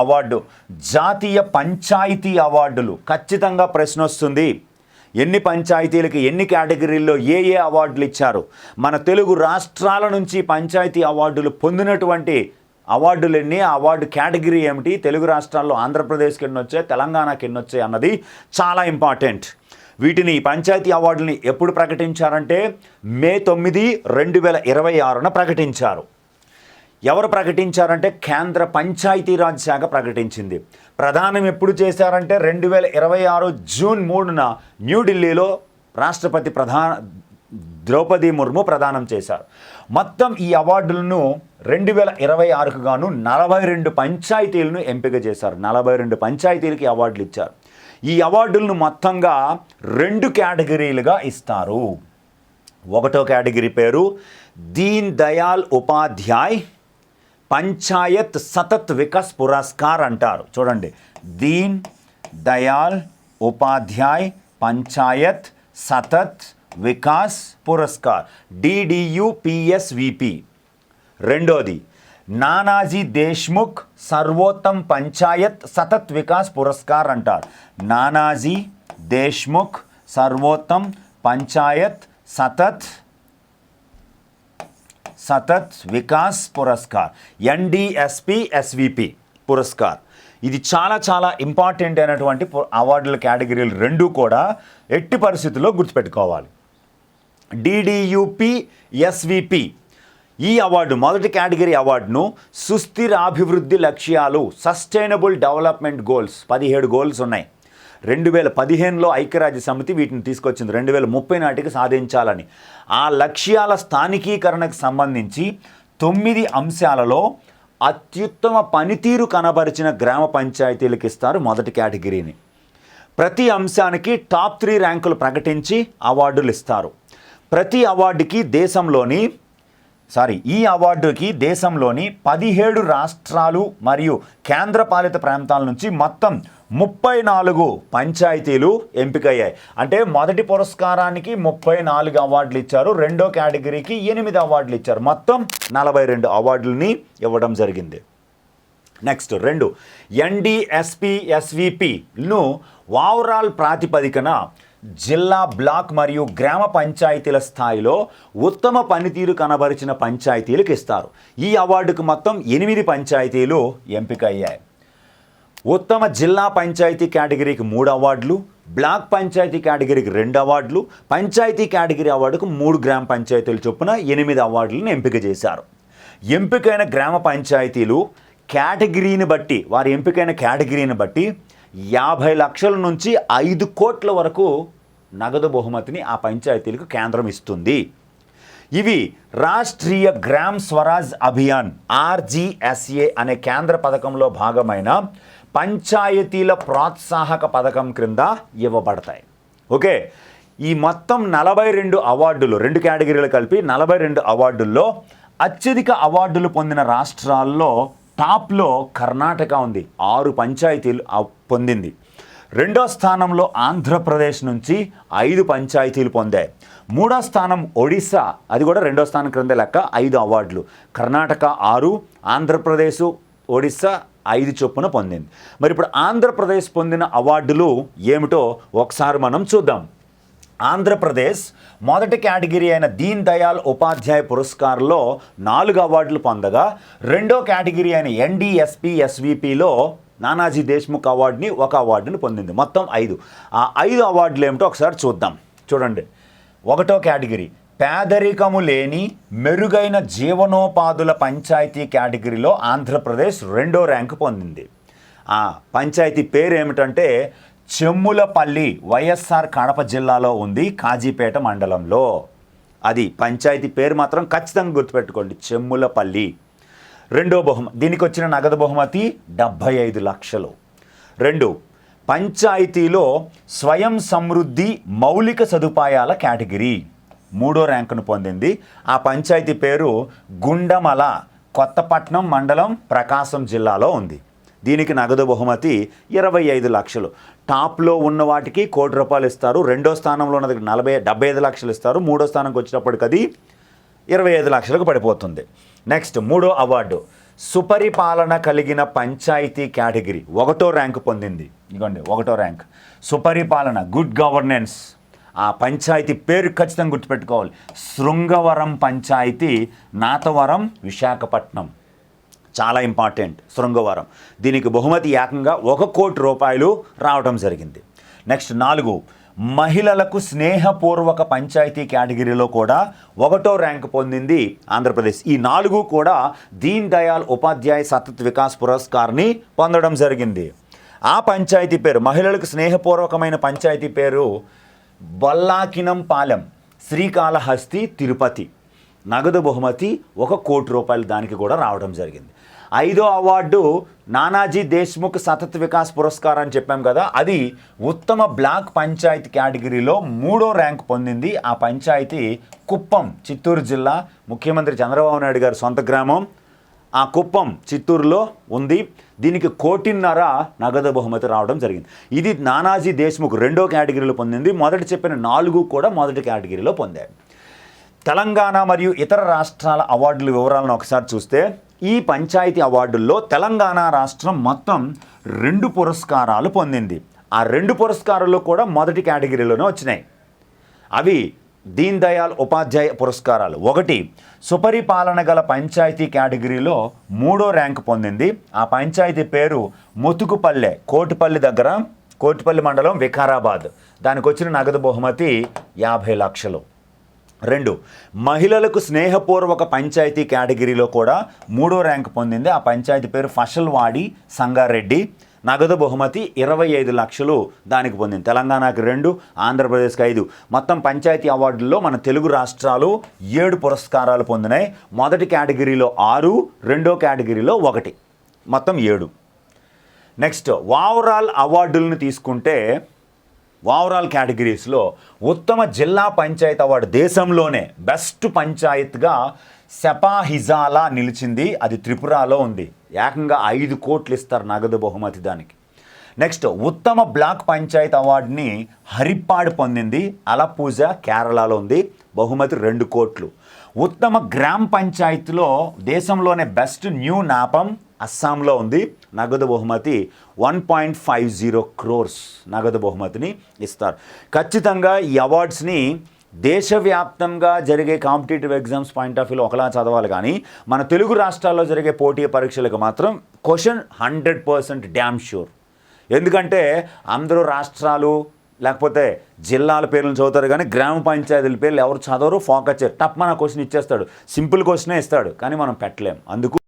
Award జాతీయ పంచాయతీ అవార్డులు. ఖచ్చితంగా ప్రశ్న వస్తుంది. ఎన్ని పంచాయతీలకి ఎన్ని కేటగిరీల్లో ఏ అవార్డులు ఇచ్చారు? మన తెలుగు రాష్ట్రాల నుంచి పంచాయతీ అవార్డులు పొందినటువంటి అవార్డులు ఎన్ని, అవార్డు కేటగిరీ ఏమిటి, తెలుగు రాష్ట్రాల్లో ఆంధ్రప్రదేశ్కి ఎన్ని వచ్చాయి, తెలంగాణకి ఎన్ని వచ్చాయి అన్నది చాలా ఇంపార్టెంట్. వీటిని పంచాయతీ అవార్డుని ఎప్పుడు ప్రకటించారంటే మే 9, 2026 ప్రకటించారు. ఎవరు ప్రకటించారంటే కేంద్ర పంచాయతీరాజ్ శాఖ ప్రకటించింది. ప్రదానం ఎప్పుడు చేశారంటే 2026 జూన్ 3న న్యూఢిల్లీలో రాష్ట్రపతి ద్రౌపది ముర్ము ప్రదానం చేశారు. మొత్తం ఈ అవార్డులను 2026కు గాను 42 పంచాయతీలను ఎంపిక చేశారు. 42 పంచాయతీలకి అవార్డులు ఇచ్చారు. ఈ అవార్డులను మొత్తంగా 2 కేటగిరీలుగా ఇస్తారు. ఒకటో కేటగిరీ పేరు దీన్ దయాల్ ఉపాధ్యాయ్ పంచాయత్ సతత్ వికాస్ పురస్కార్ అంటారు. చూడండి, దీన్ దయాల్ ఉపాధ్యాయ్ పంచాయత్ సతత్ వికాస్ పురస్కార్ DDUPSVP. రెండోది నానాజీ దేశ్ముఖ్ సర్వోత్తమ్ పంచాయత్ సతత్ వికాస్ పురస్కార్ అంటారు. నానాజీ దేశ్ముఖ్ సర్వోత్తమ్ పంచాయత్ సతత్ వికాస్ పురస్కార్ NDSPSVP పురస్కార్. ఇది చాలా చాలా ఇంపార్టెంట్ అయినటువంటి అవార్డుల కేటగిరీలు 2 కూడా ఎట్టి పరిస్థితుల్లో గుర్తుపెట్టుకోవాలి. DDUPSVP ఈ అవార్డు మొదటి కేటగిరీ అవార్డును సుస్థిర అభివృద్ధి లక్ష్యాలు సస్టైనబుల్ డెవలప్మెంట్ గోల్స్ 17 గోల్స్ ఉన్నాయి. 2015లో ఐక్యరాజ్య సమితి వీటిని తీసుకొచ్చింది 2030 నాటికి సాధించాలని. ఆ లక్ష్యాల స్థానికీకరణకు సంబంధించి 9 అంశాలలో అత్యుత్తమ పనితీరు కనబరిచిన గ్రామ పంచాయతీలకు ఇస్తారు మొదటి కేటగిరీని. ప్రతి అంశానికి టాప్ 3 ర్యాంకులు ప్రకటించి అవార్డులు ఇస్తారు. ప్రతి అవార్డుకి ఈ అవార్డుకి దేశంలోని 17 రాష్ట్రాలు మరియు కేంద్రపాలిత ప్రాంతాల నుంచి మొత్తం 34 పంచాయతీలు ఎంపికయ్యాయి. అంటే మొదటి పురస్కారానికి 34 అవార్డులు ఇచ్చారు, రెండో కేటగిరీకి 8 అవార్డులు ఇచ్చారు. మొత్తం 42 అవార్డులని ఇవ్వడం జరిగింది. నెక్స్ట్ 2 NDSPSVPను ఓవరాల్ ప్రాతిపదికన జిల్లా, బ్లాక్ మరియు గ్రామ పంచాయతీల స్థాయిలో ఉత్తమ పనితీరు కనబరిచిన పంచాయతీలకు ఇస్తారు. ఈ అవార్డుకు మొత్తం 8 పంచాయతీలు ఎంపిక అయ్యాయి. ఉత్తమ జిల్లా పంచాయతీ కేటగిరీకి 3 అవార్డులు, బ్లాక్ పంచాయతీ కేటగిరీకి 2 అవార్డులు, పంచాయతీ కేటగిరీ అవార్డుకు 3 గ్రామ పంచాయతీలు చొప్పున 8 అవార్డులను ఎంపిక చేశారు. ఎంపికైన గ్రామ పంచాయతీలు కేటగిరీని బట్టి, వారి ఎంపికైన కేటగిరీని బట్టి 50 లక్షల నుంచి 5 కోట్ల వరకు నగదు బహుమతిని ఆ పంచాయతీలకు కేంద్రం ఇస్తుంది. ఇవి రాష్ట్రీయ గ్రామ్ స్వరాజ్ అభియాన్ RGSA అనే కేంద్ర పథకంలో భాగమైన పంచాయతీల ప్రోత్సాహక పథకం క్రింద ఇవ్వబడతాయి. ఓకే, ఈ మొత్తం 42 అవార్డులు, 2 కేటగిరీలు కలిపి 42 అవార్డుల్లో అత్యధిక అవార్డులు పొందిన రాష్ట్రాల్లో టాప్లో కర్ణాటక ఉంది, 6 పంచాయతీలు పొందింది. రెండో స్థానంలో ఆంధ్రప్రదేశ్ నుంచి 5 పంచాయతీలు పొందాయి. మూడో స్థానం ఒడిశా, అది కూడా రెండో స్థానం క్రింద లెక్క 5 అవార్డులు. కర్ణాటక 6, ఆంధ్రప్రదేశ్, ఒడిశా 5 చొప్పున పొందింది. మరి ఇప్పుడు ఆంధ్రప్రదేశ్ పొందిన అవార్డులు ఏమిటో ఒకసారి మనం చూద్దాం. ఆంధ్రప్రదేశ్ మొదటి కేటగిరీ అయిన దీన్ దయాల్ ఉపాధ్యాయ పురస్కార్లో 4 అవార్డులు పొందగా, రెండో కేటగిరీ అయిన NDSPSVPలో నానాజీ దేశ్ముఖ్ అవార్డుని 1 అవార్డుని పొందింది. మొత్తం 5. ఆ 5 అవార్డులు ఏమిటో ఒకసారి చూద్దాం. చూడండి, ఒకటో కేటగిరీ పేదరికము లేని మెరుగైన జీవనోపాధుల పంచాయతీ కేటగిరీలో ఆంధ్రప్రదేశ్ 2వ ర్యాంకు పొందింది. ఆ పంచాయతీ పేరు ఏమిటంటే చెమ్ములపల్లి, వైఎస్ఆర్ కడప జిల్లాలో ఉంది, కాజీపేట మండలంలో. అది పంచాయతీ పేరు మాత్రం ఖచ్చితంగా గుర్తుపెట్టుకోండి, చెమ్ములపల్లి. రెండో దీనికి వచ్చిన నగదు బహుమతి 75 లక్షలు. 2 పంచాయతీలో స్వయం సమృద్ధి మౌలిక సదుపాయాల కేటగిరీ 3వ ర్యాంకును పొందింది. ఆ పంచాయతీ పేరు గుండమల, కొత్తపట్నం మండలం, ప్రకాశం జిల్లాలో ఉంది. దీనికి నగదు బహుమతి 25 లక్షలు. టాప్లో ఉన్న వాటికి ₹1,00,00,000 ఇస్తారు. రెండో స్థానంలో ఉన్నది 75 లక్షలు ఇస్తారు. మూడో స్థానంకి వచ్చేటప్పటికి అది 25 లక్షలకు పడిపోతుంది. నెక్స్ట్ 3వ అవార్డు సుపరిపాలన కలిగిన పంచాయతీ కేటగిరీ 1వ ర్యాంకు పొందింది. ఇదిగోండి 1వ ర్యాంక్. సుపరిపాలన, గుడ్ గవర్నెన్స్. ఆ పంచాయతీ పేరు ఖచ్చితంగా గుర్తుపెట్టుకోవాలి. శృంగవరం పంచాయతీ, నాతవరం, విశాఖపట్నం. చాలా ఇంపార్టెంట్ శృంగవరం. దీనికి బహుమతి ఏకంగా 1 కోటి రూపాయలు రావడం జరిగింది. నెక్స్ట్ 4, మహిళలకు స్నేహపూర్వక పంచాయతీ కేటగిరీలో కూడా 1వ ర్యాంక్ పొందింది ఆంధ్రప్రదేశ్. ఈ 4 కూడా దీన్ దయాళ్ ఉపాధ్యాయ సతత్ వికాస్ పురస్కార్ని పొందడం జరిగింది. ఆ పంచాయతీ పేరు, మహిళలకు స్నేహపూర్వకమైన పంచాయతీ పేరు బొల్లాకినం పాలెం, శ్రీకాళహస్తి, తిరుపతి. నగదు బహుమతి 1 కోటి రూపాయలు దానికి కూడా రావడం జరిగింది. 5వ అవార్డు నానాజీ దేశ్ముఖ్ సతత్ వికాస్ పురస్కార్ అని చెప్పాం కదా, అది ఉత్తమ బ్లాక్ పంచాయతీ కేటగిరీలో 3వ ర్యాంక్ పొందింది. ఆ పంచాయతీ కుప్పం, చిత్తూరు జిల్లా. ముఖ్యమంత్రి చంద్రబాబు నాయుడు గారి సొంత గ్రామం. ఆ కుప్పం చిత్తూరులో ఉంది. దీనికి 1.5 కోటి నగదు బహుమతి రావడం జరిగింది. ఇది నానాజీ దేశ్ముఖ్ 2వ కేటగిరీలో పొందింది. మొదటి చెప్పిన 4 కూడా మొదటి కేటగిరీలో పొందాయి. తెలంగాణ మరియు ఇతర రాష్ట్రాల అవార్డుల వివరాలను ఒకసారి చూస్తే, ఈ పంచాయతీ అవార్డుల్లో తెలంగాణ రాష్ట్రం మొత్తం 2 పురస్కారాలు పొందింది. ఆ 2 పురస్కారాలు కూడా మొదటి కేటగిరీలోనే వచ్చినాయి. అవి దీన్ దయాళ్ ఉపాధ్యాయ పురస్కారాలు. 1 సుపరిపాలన గల పంచాయతీ కేటగిరీలో 3వ ర్యాంక్ పొందింది. ఆ పంచాయతీ పేరు మొతుకుపల్లె, కోటిపల్లి దగ్గర, కోటిపల్లి మండలం, వికారాబాద్. దానికి వచ్చిన నగదు బహుమతి 50 లక్షలు. 2 మహిళలకు స్నేహపూర్వక పంచాయతీ కేటగిరీలో కూడా 3వ ర్యాంక్ పొందింది. ఆ పంచాయతీ పేరు ఫషల్వాడి, సంగారెడ్డి. నగదు బహుమతి 25 లక్షలు దానికి పొందింది. తెలంగాణకి 2, ఆంధ్రప్రదేశ్కి 5. మొత్తం పంచాయతీ అవార్డుల్లో మన తెలుగు రాష్ట్రాలు 7 పురస్కారాలు పొందినాయి. మొదటి కేటగిరీలో 6, 2వ కేటగిరీలో 1, మొత్తం 7. నెక్స్ట్ ఓవరాల్ అవార్డులను తీసుకుంటే, ఓవరాల్ కేటగిరీస్లో ఉత్తమ జిల్లా పంచాయత్ అవార్డు దేశంలోనే బెస్ట్ పంచాయత్గా సెపాహిజాలా నిలిచింది. అది త్రిపురలో ఉంది. ఏకంగా 5 కోట్లు ఇస్తారు నగదు బహుమతి దానికి. నెక్స్ట్ ఉత్తమ బ్లాక్ పంచాయత్ అవార్డుని హరిప్పాడ్ పొందింది. అలపూజ, కేరళలో ఉంది. బహుమతి 2 కోట్లు. ఉత్తమ గ్రామ పంచాయతీలో దేశంలోనే బెస్ట్ న్యూ నాపం, అస్సాంలో ఉంది. నగదు బహుమతి 1.50 క్రోర్స్ నగదు బహుమతిని ఇస్తారు. ఖచ్చితంగా ఈ అవార్డ్స్ని దేశవ్యాప్తంగా జరిగే కాంపిటేటివ్ ఎగ్జామ్స్ పాయింట్ ఆఫ్ వ్యూలో ఒకలా చదవాలి, కానీ మన తెలుగు రాష్ట్రాల్లో జరిగే పోటీ పరీక్షలకు మాత్రం క్వశ్చన్ 100% డ్యామ్ షూర్. ఎందుకంటే అందరూ రాష్ట్రాలు లేకపోతే జిల్లాల పేర్లను చదువుతారు, కానీ గ్రామ పంచాయతీల పేర్లు ఎవరు చదవరు, ఫోకస్ చేయరు. టప్ మన క్వశ్చన్ ఇచ్చేస్తాడు, సింపుల్ క్వశ్చనే ఇస్తాడు, కానీ మనం పెట్టలేం. అందుకు